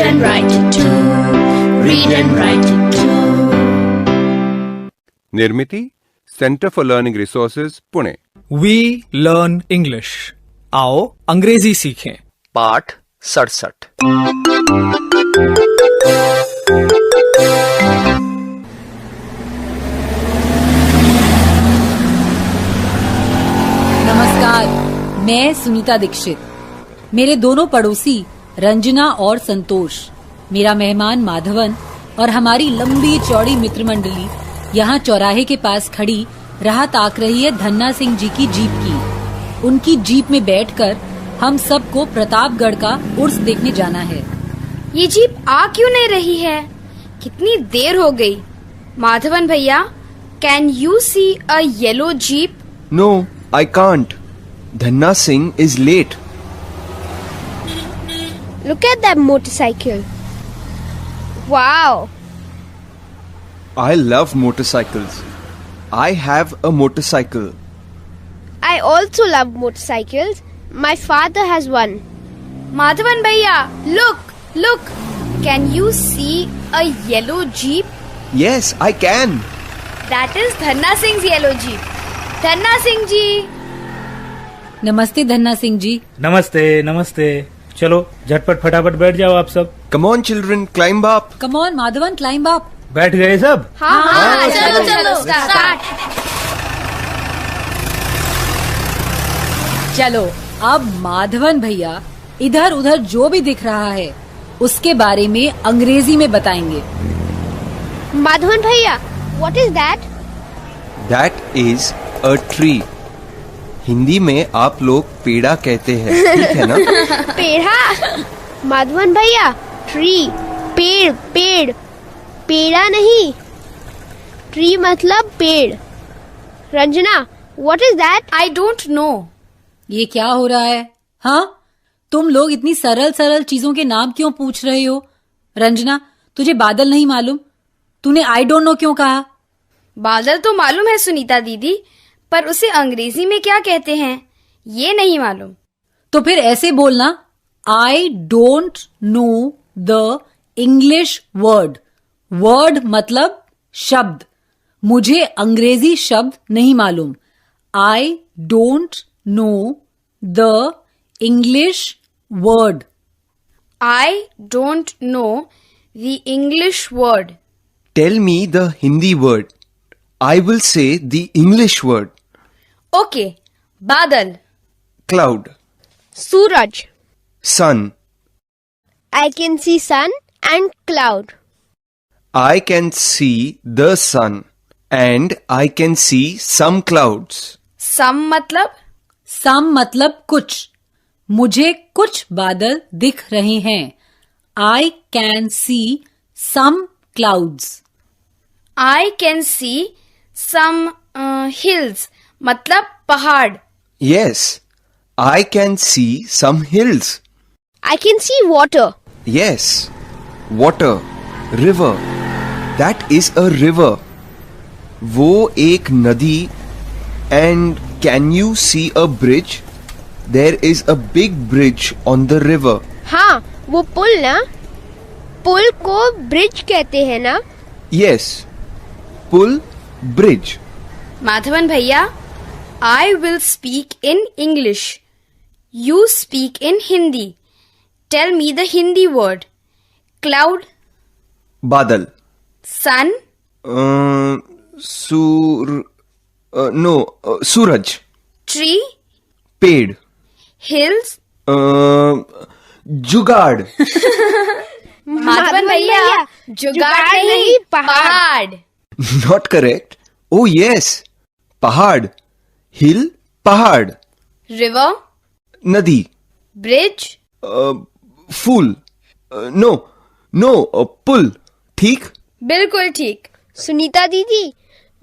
and write it too. Read and write it too. Nirmiti centre for learning resources Pune. We learn English. आओ अंग्रेजी सीखें। पाठ 67। नमस्कार, मैं सुनीता दीक्षित। मेरे दोनों पड़ोसी रंजना और संतोष, मेरा मेहमान माधवन और हमारी लंबी चौड़ी मित्र मंडली यहाँ चौराहे के पास खड़ी राह ताक रही है धन्ना सिंह जी की जीप की। उनकी जीप में बैठकर हम सबको प्रतापगढ़ का उर्स देखने जाना है। ये जीप आ क्यों नहीं रही है? कितनी देर हो गई। माधवन भैया, can you see a yellow jeep? No, I can't. Dhanna Singh is late. Look at that motorcycle. Wow. I love motorcycles. I have a motorcycle. I also love motorcycles. My father has one. Madhavan भैया, look. Can you see a yellow jeep? Yes, I can. That is Dhanna Singh's yellow jeep. Dhanna Singh ji. नमस्ते धन्ना सिंह जी। नमस्ते नमस्ते। चलो झटपट फटाफट बैठ जाओ आप सब। Come on children, climb up. Come on Madhavan, climb up. बैठ गए सब? हाँ, चलो स्टार्ट। चलो अब माधवन भैया इधर उधर जो भी दिख रहा है उसके बारे में अंग्रेजी में बताएंगे। माधवन भैया, what is that? That is a tree. Hindi में आप लोग पेड़ा कहते हैं, ठीक है ना? पेड़ा? माधवन भैया, ट्री, पेड़, पेड़ा नहीं। ट्री मतलब पेड़। Ranjana, what is that? I don't know. ये क्या हो रहा है? हाँ, तुम लोग इतनी सरल चीजों के नाम क्यों पूछ रहे हो? रंजना, तुझे बादल नहीं मालूम? तूने आई डोंट नो क्यों कहा? बादल तो मालूम है सुनीता दीदी, पर उसे अंग्रेजी में क्या कहते हैं ये नहीं मालूम। तो फिर ऐसे बोलना, I don't know the English word. Word मतलब शब्द। मुझे अंग्रेजी शब्द नहीं मालूम। I don't know the English word. I don't know the English word. Tell me the Hindi word. I will say the English word. Okay, बादल, Cloud. Suraj. Sun. I can see sun and cloud. I can see the sun and I can see some clouds. सम मतलब कुछ। मुझे कुछ बादल दिख रहे हैं। I can see some clouds. I can see some hills मतलब पहाड़। Yes, I can see some hills. I can see water. Yes, water, river. That is a river. वो एक नदी। And can you see a bridge? There is a big bridge on the river. हाँ, वो पुल ना? पुल को bridge कहते हैं ना? Yes, pull, bridge. माधवन भैया, I will speak in English. You speak in Hindi. Tell me the Hindi word. Cloud. बादल. Sun. सूरज. Tree. पेड़. Hills. जुगाड़. माधवन भैया, जुगाड़ नहीं, पहाड़। Not correct. Oh yes, पहाड़. Hill, पहाड़. River. नदी. Bridge. फूल. पुल. ठीक? बिल्कुल ठीक। सुनीता दीदी,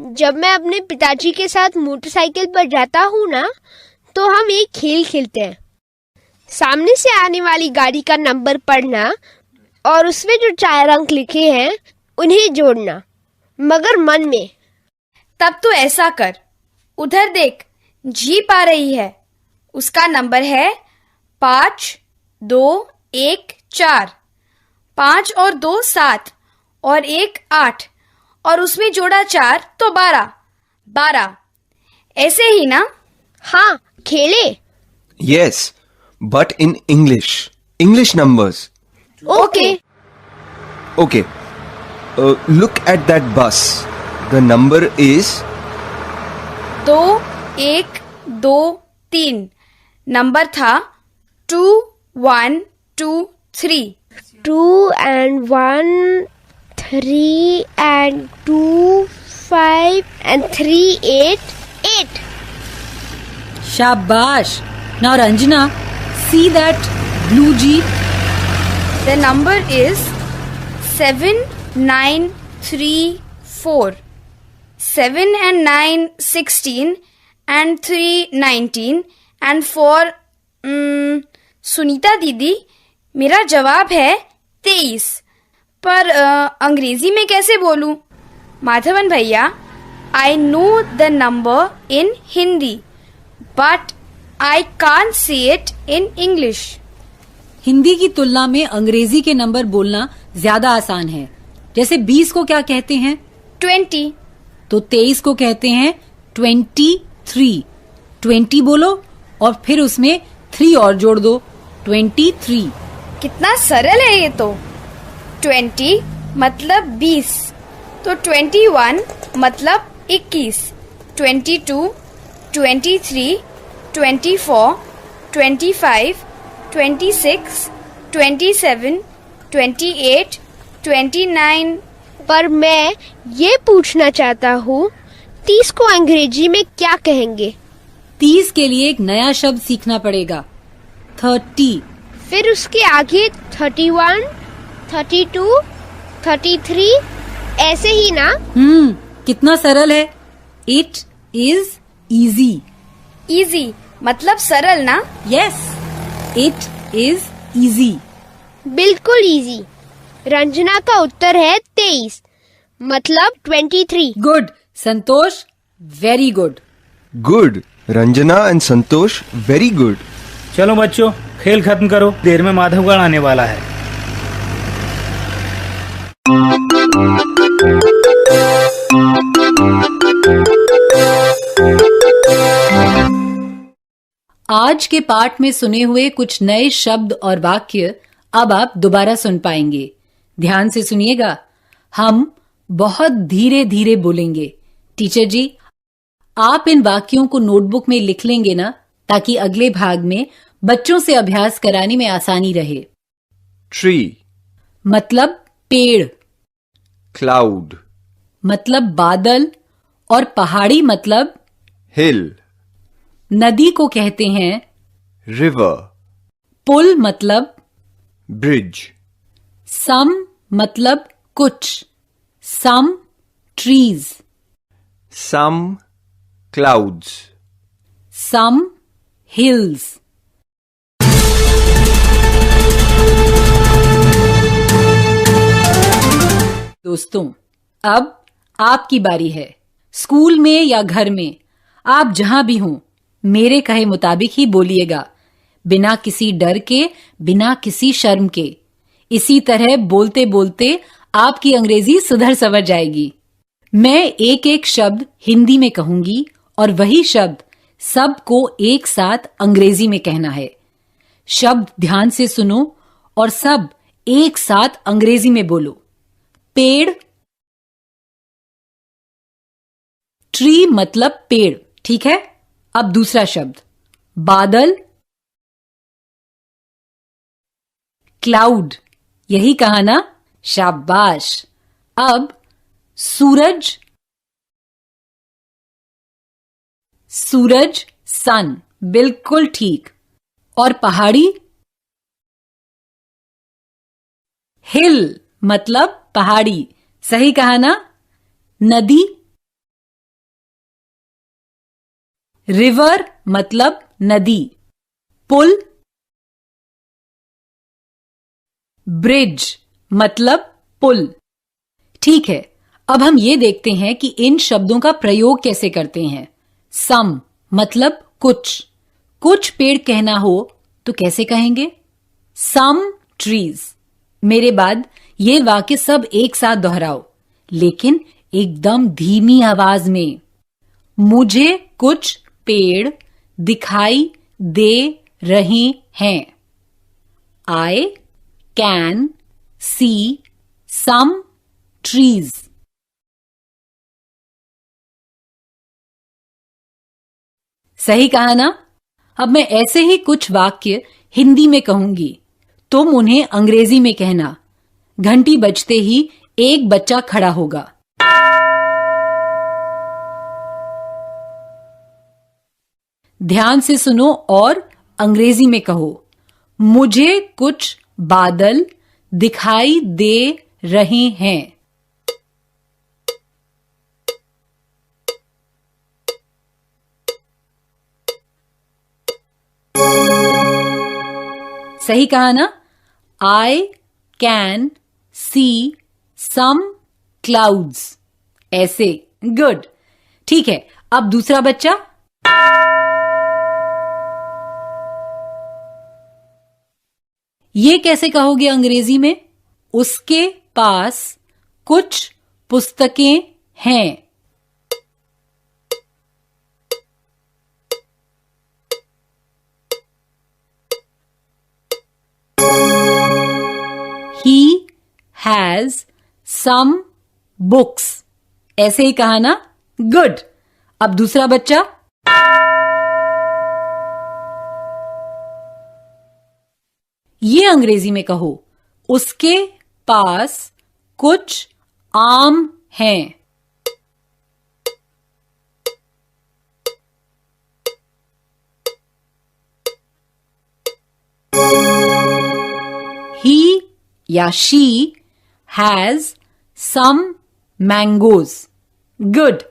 जब मैं अपने पिताजी के साथ मोटरसाइकिल पर जाता हूँ ना, तो हम एक खेल खेलते हैं। सामने से आने वाली गाड़ी का नंबर पढ़ना और उसमें जो 4 अंक लिखे हैं उन्हें जोड़ना, मगर मन में। तब तो ऐसा कर, उधर देख, जीप आ रही है। उसका नंबर है 5214। 5 और 2 7 और 1 8 और उसमें जोड़ा 4 तो 12। 12 ऐसे ही ना? हाँ, खेले। Yes, but in English. English numbers. Okay. Okay. Look at that bus. The number is 2 1 2 3। Number था 2 1 2 3। 2 and 1, 3 and 2, 5 and 3, 8, 8. शाबाश. Now Ranjana, see that blue jeep. The number is 7 9 3 4। 7 and 9 16 and 3 19 and 4 Sunita दीदी, मेरा जवाब है 23। पर अंग्रेजी में कैसे बोलूं? माधवन भैया, I know the number in Hindi but I can't say it in English. Hindi की तुलना में अंग्रेजी के नंबर बोलना ज्यादा आसान है। जैसे 20 को क्या कहते हैं? 20। तो 23 को कहते हैं 23। 20 बोलो और फिर उसमें 3 और जोड़ दो, 23। कितना सरल है ये तो। 20 मतलब 20, तो 21 मतलब 21, 22, 23, 24, 25, 26, 27, 28, 29। पर मैं ये पूछना चाहता हूँ, 30 को अंग्रेजी में क्या कहेंगे? 30 के लिए एक नया शब्द सीखना पड़ेगा, 30। फिर उसके आगे 31, 32, 33 ऐसे ही ना? कितना सरल है। It is easy. इजी मतलब सरल ना? Yes, it is easy. बिल्कुल इजी। रंजना का उत्तर है 23 मतलब 23। Good Santosh, very good. good. Ranjana and Santosh, very good. चलो बच्चों, खेल खत्म करो, देर में माधवगढ़ आने वाला है। आज के पाठ में सुने हुए कुछ नए शब्द और वाक्य अब आप दोबारा सुन पाएंगे। ध्यान से सुनिएगा। हम बहुत धीरे धीरे बोलेंगे। टीचर जी, आप इन वाक्यों को नोटबुक में लिख लेंगे ना, ताकि अगले भाग में बच्चों से अभ्यास कराने में आसानी रहे। Tree, मतलब पेड़, cloud, मतलब बादल, और पहाड़ी मतलब hill, नदी को कहते हैं river, पुल मतलब bridge, सम मतलब कुछ, some trees, some clouds. some hills. दोस्तों, अब आपकी बारी है। स्कूल में या घर में, आप जहां भी हों, मेरे कहे मुताबिक ही बोलिएगा, बिना किसी डर के, बिना किसी शर्म के। इसी तरह बोलते बोलते आपकी अंग्रेजी सुधर संवर जाएगी। मैं एक एक शब्द हिंदी में कहूंगी और वही शब्द सबको एक साथ अंग्रेजी में कहना है। शब्द ध्यान से सुनो और सब एक साथ अंग्रेजी में बोलो। पेड़, ट्री मतलब पेड़, ठीक है। अब दूसरा शब्द, बादल, क्लाउड, यही कहा ना, शाबाश। अब सूरज, सूरज, सन, बिल्कुल ठीक। और पहाड़ी, हिल मतलब पहाड़ी, सही कहा ना। नदी, रिवर मतलब नदी, पुल, ब्रिज मतलब पुल, ठीक है। अब हम ये देखते हैं कि इन शब्दों का प्रयोग कैसे करते हैं। सम मतलब कुछ, कुछ पेड़ कहना हो तो कैसे कहेंगे? Some trees. मेरे बाद ये वाक्य सब एक साथ दोहराओ, लेकिन एकदम धीमी आवाज में। मुझे कुछ पेड़ दिखाई दे रहे हैं। I can see some trees. सही कहा ना? अब मैं ऐसे ही कुछ वाक्य हिंदी में कहूंगी, तुम उन्हें अंग्रेजी में कहना। घंटी बजते ही एक बच्चा खड़ा होगा। ध्यान से सुनो और अंग्रेजी में कहो। मुझे कुछ बादल दिखाई दे रहे हैं। सही कहा ना? I can see some clouds. ऐसे। गुड। ठीक है, अब दूसरा बच्चा। ये कैसे कहोगे अंग्रेजी में? उसके पास कुछ पुस्तकें हैं। He has some books. ऐसे ही कहा ना? गुड। अब दूसरा बच्चा। ये अंग्रेजी में कहो। उसके पास कुछ आम हैं। He या she has some mangoes. Good.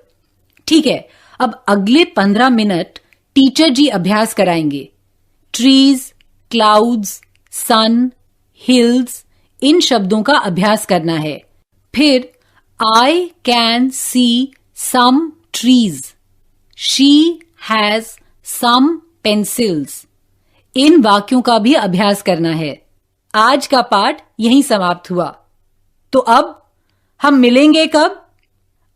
ठीक है, अब अगले 15 मिनट टीचर जी अभ्यास कराएंगे। ट्रीज, क्लाउड्स, सन, हिल्स, इन शब्दों का अभ्यास करना है। फिर I can see some trees, she has some pencils, इन वाक्यों का भी अभ्यास करना है। आज का पाठ यहीं समाप्त हुआ। तो अब हम मिलेंगे कब?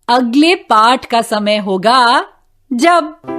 अगले पाठ का समय होगा जब